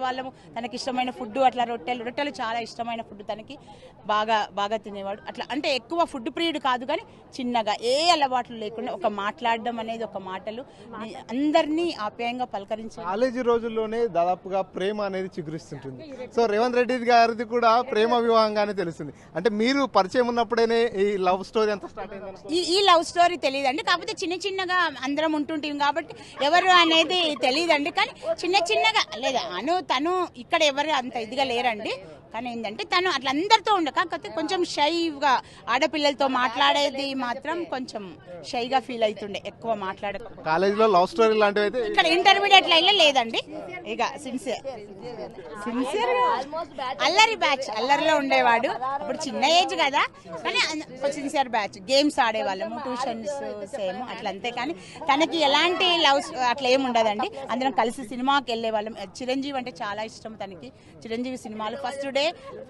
వాళ్ళము. తనకి ఇష్టమైన ఫుడ్ అట్లా రొట్టెలు చాలా ఇష్టమైన ఫుడ్ తనకి, బాగా తినేవాడు. అట్లా అంటే ఎక్కువ ఫుడ్ ప్రియుడు కాదు, కానీ చిన్నగా ఏ అలవాట్లు లేకుండా ఒక మాట్లాడడం అనేది, ఒక మాటలు అందరినీ ఆప్యాయంగా పలకరించాలి. కాలేజీ రోజుల్లోనే దాదాపుగా ప్రేమ అనేది చిగురిస్తుంటుంది. సో రేవంత్ రెడ్డి గారిది కూడా ప్రేమ వివాహంగానే తెలుస్తుంది. అంటే మీరు పరిచయం ఉన్నప్పుడేనే ఈ లవ్ స్టోరీ అంతా స్టార్ట్ అయింది. ఈ లవ్ స్టోరీ తెలియదండి, కాకపోతే చిన్నగా అందరం ఉంటుంటాం కాబట్టి ఎవరు అనేది తెలియదండి. కానీ చిన్నగా లేదా తను ఇక్కడ ఎవరు అంత ఇదిగా లేరండి. కానీ ఏంటంటే తను అట్లా అందరితో కాకపోతే కొంచెం షైగా, ఆడపిల్లలతో మాట్లాడేది మాత్రం కొంచెం షైగా ఫీల్ అవుతుండే, ఎక్కువ మాట్లాడక. కాలేజీలో లవ్ స్టోరీ లాంటివి అయితే ఇక్కడ ఇంటర్మీడియట్ లైన్లో లేదండి. ఇక సిన్సియర్ అల్లరిలో ఉండేవాడు. అప్పుడు చిన్న ఏజ్ కదా, కానీ సిన్సియర్ బ్యాచ్. గేమ్స్ ఆడేవాళ్ళము, ట్యూషన్స్ సేమ్ అట్లా అంతే. కానీ తనకి ఎలాంటి లవ్ అట్లా ఏమి ఉండదండి. అందరం కలిసి సినిమాకి వెళ్ళే వాళ్ళం. చిరంజీవి అంటే చాలా ఇష్టం తనకి. చిరంజీవి సినిమాలు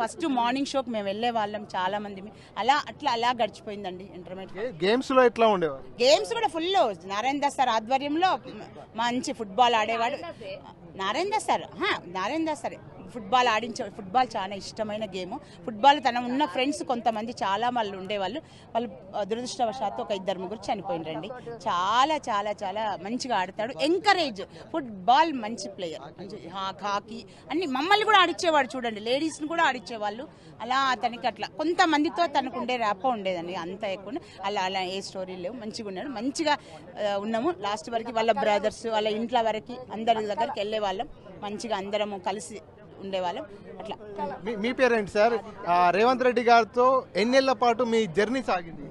ఫస్ట్ మార్నింగ్ షోకి మేము వెళ్ళే వాళ్ళం చాలా మంది. అలా గడిచిపోయిందండి ఇంటర్మీడియట్. గేమ్స్ లో ఎట్లా ఉండేవారు? గేమ్స్ కూడా ఫుల్. నారాయణ దాస్ సార్ ఆధ్వర్యంలో మంచి ఫుట్బాల్ ఆడేవాడు. నారాయణ దాస్ సార్ ఫుట్బాల్ చాలా ఇష్టమైన గేమ్. ఫుట్బాల్ తన ఉన్న ఫ్రెండ్స్ కొంతమంది చాలా వాళ్ళు ఉండేవాళ్ళు. వాళ్ళు దురదృష్టవశాత్తు ఒక 2-3 చనిపోయినరండి. చాలా చాలా చాలా మంచిగా ఆడతాడు. ఎంకరేజ్ ఫుట్బాల్, మంచి ప్లేయర్. హాకీ అన్ని మమ్మల్ని కూడా ఆడిచ్చేవాడు చూడండి, లేడీస్ని కూడా ఆడిచ్చేవాళ్ళు. అలా అతనికి అట్లా కొంతమందితో తనకు ఉండే ర్యాపో ఉండేదండి, అంత ఎక్కువ. అలా ఏ స్టోరీ లేవు. మంచిగా ఉన్నాడు, మంచిగా ఉన్నాము లాస్ట్ వరకు. వాళ్ళ బ్రదర్స్ వాళ్ళ ఇంట్లో వరకు అందరి దగ్గరికి వెళ్ళే వాళ్ళం. మంచిగా అందరము కలిసి ఉండేవాళ్ళం. అట్లా. మీ పేరేంటి సార్? రేవంత్ రెడ్డి గారితో ఎన్నేళ్ల పాటు మీ జర్నీ సాగింది?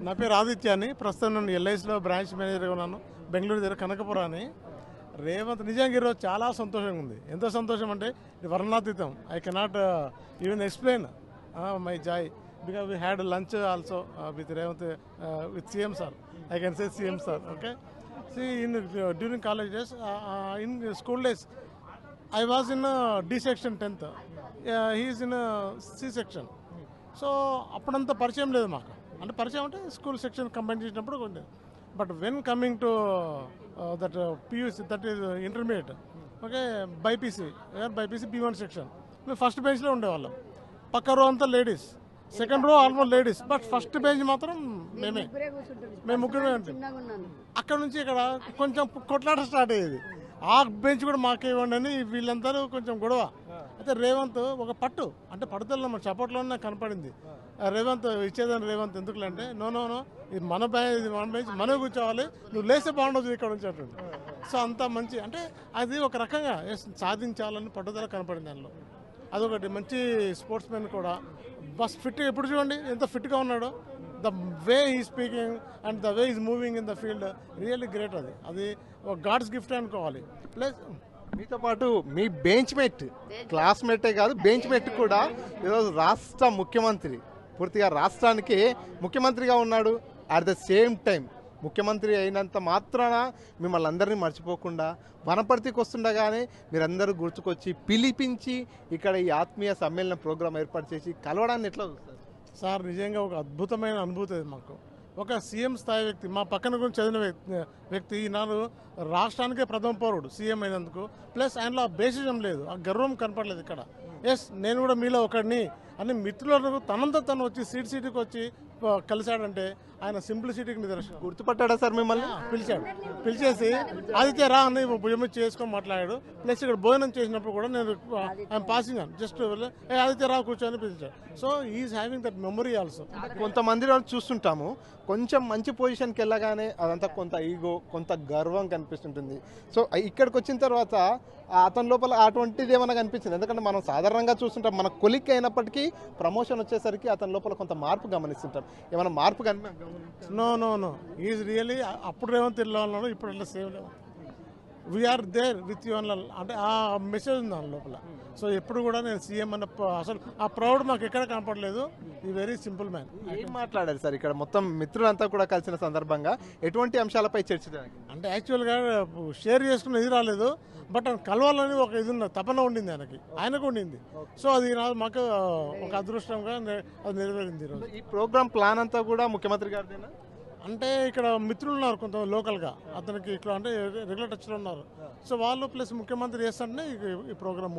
నా పేరు ఆదిత్య అని. ప్రస్తుతం నేను ఎల్ఐసిలో బ్రాంచ్ మేనేజర్గా ఉన్నాను, బెంగళూరు దగ్గర కనకపురం అని. రేవంత్ నిజంగా ఈరోజు చాలా సంతోషంగా ఉంది. ఎంతో సంతోషం అంటే ఇది వర్ణాతీతం. I cannot even explain my joy because we had lunch also with Revanth with CM sir. I can say CM sir. Okay, during college days, in school days I was in D section 10th. He is in C section. So అప్పుడంతా పరిచయం లేదు మాకు. అంటే పరిచయం అంటే school section combine చేసినప్పుడు కొంచెం. But when coming to that PUC, that is intermediate, okay, BiPC B1 section, మేము ఫస్ట్ బెంచ్లో ఉండేవాళ్ళం. పక్క రో అంతా ladies, second row almost ladies, but first bench మాత్రం మేము ముగ్గురమే ఉంటాం. అక్కడ నుంచి ఇక్కడ కొంచెం కొట్లాట స్టార్ట్ అయ్యేది. ఆ బెంచ్ కూడా మాకే ఇవ్వండి అని వీళ్ళందరూ కొంచెం గొడవ. అయితే రేవంత్ ఒక పట్టు, అంటే పడుదల మన చప్పట్లోనే కనపడింది. రేవంత్ ఇచ్చేదని, రేవంత్ ఎందుకులంటే నో ఇది మన బెంచ్ మనమే కూర్చోవాలి, నువ్వు లేస్తే బాగుండదు ఇక్కడ నుంచి అంటుంది. సో అంత మంచి, అంటే అది ఒక రకంగా సాధించాలని పట్టుదల కనపడింది దానిలో. అదొకటి. మంచి స్పోర్ట్స్ మెన్ కూడా. బస్ ఫిట్గా, ఎప్పుడు చూడండి ఎంత ఫిట్గా ఉన్నాడో. The way he speaking and the way is moving in the field really great. అది ఒక గాడ్స్ గిఫ్ట్ అనుకోవాలి. ప్లస్ మీతో పాటు మీ బెంచ్మేట్, క్లాస్మేటే కాదు బెంచ్మేట్ కూడా ఈరోజు రాష్ట్ర ముఖ్యమంత్రి, పూర్తిగా రాష్ట్రానికి ముఖ్యమంత్రిగా ఉన్నాడు. అట్ ద సేమ్ టైం ముఖ్యమంత్రి అయినంత మాత్రాన మిమ్మల్ని అందరినీ మర్చిపోకుండా వనపర్తికి వస్తుండగానే మీరందరూ గుర్తుకొచ్చి పిలిపించి ఇక్కడ ఈ ఆత్మీయ సమ్మేళన ప్రోగ్రాం ఏర్పాటు చేసి కలవడాన్ని ఎట్లా చూస్తారు సార్? నిజంగా ఒక అద్భుతమైన అనుభూతి అది మాకు. ఒక సీఎం స్థాయి వ్యక్తి, మా పక్కన గురించి చదివిన వ్యక్తి ఈనాడు రాష్ట్రానికే ప్రథమ పౌరుడు సీఎం అయినందుకు. ప్లస్ ఆయనలో ఆ బేసిజం లేదు, ఆ గర్వం కనపడలేదు ఇక్కడ. ఎస్, నేను కూడా మీలో ఒకడిని అని మిత్రులకు తనంతా తను వచ్చి సీటుకి వచ్చి కలిశాడంటే ఆయన సింప్లిసిటీకి నిదర్శనం. గుర్తుపట్టాడా సార్ మిమ్మల్ని? పిలిచేసి ఆదిత్య రా అని భుజం చేసుకొని మాట్లాడాడు. ప్లస్ ఇక్కడ భోజనం చేసినప్పుడు కూడా నేను I'm passing on just Aditya రా కూర్చొని పిలిచాడు. So is having that memory also. కొంతమంది చూస్తుంటాము, కొంచెం మంచి పొజిషన్కి వెళ్ళగానే అదంతా కొంత ఈగో, కొంత గర్వం కనిపిస్తుంటుంది. సో ఇక్కడికి వచ్చిన తర్వాత అతని లోపల అటువంటిది ఏమైనా కనిపించింది? ఎందుకంటే మనం సాధారణంగా చూస్తుంటాం, మన కొలిక్ అయినప్పటికీ ప్రమోషన్ వచ్చేసరికి అతని లోపల కొంత మార్పు గమనిస్తుంటాం. ఏమైనా మార్పు నో ఈజ్ రియలీ అప్పుడు రేవంత్ ఇలా ఉన్నాడు, ఇప్పుడు ఇట్లా same Revanth. We are there with you అన్న, అంటే ఆ మెసేజ్ ఉంది దాని లోపల. సో ఎప్పుడు కూడా నేను సీఎం అన్న అసలు ఆ ప్రౌడ్ మాకు ఎక్కడ కనపడలేదు. ఈ వెరీ సింపుల్ మ్యాన్. ఏం మాట్లాడారు సార్ ఇక్కడ మొత్తం మిత్రులంతా కూడా కలిసిన సందర్భంగా? ఎటువంటి అంశాలపై చర్చించడానికి? అంటే యాక్చువల్గా షేర్ చేసుకుని ఇది రాలేదు, బట్ కలవాలని ఒక ఇది ఉన్న తపన ఉండింది ఆయనకు ఉండింది. సో అది మాకు ఒక అదృష్టంగా అది నెరవేరింది ఈరోజు. ఈ ప్రోగ్రామ్ ప్లాన్ అంతా కూడా ముఖ్యమంత్రి గారిదేనా? అంటే ఇక్కడ మిత్రులు ఉన్నారు కొంత లోకల్గా, అతనికి ఇట్లా అంటే రెగ్యులర్ టచ్లో ఉన్నారు. సో వాళ్ళు ప్లస్ ముఖ్యమంత్రి చేస్తారని ఈ ప్రోగ్రామ్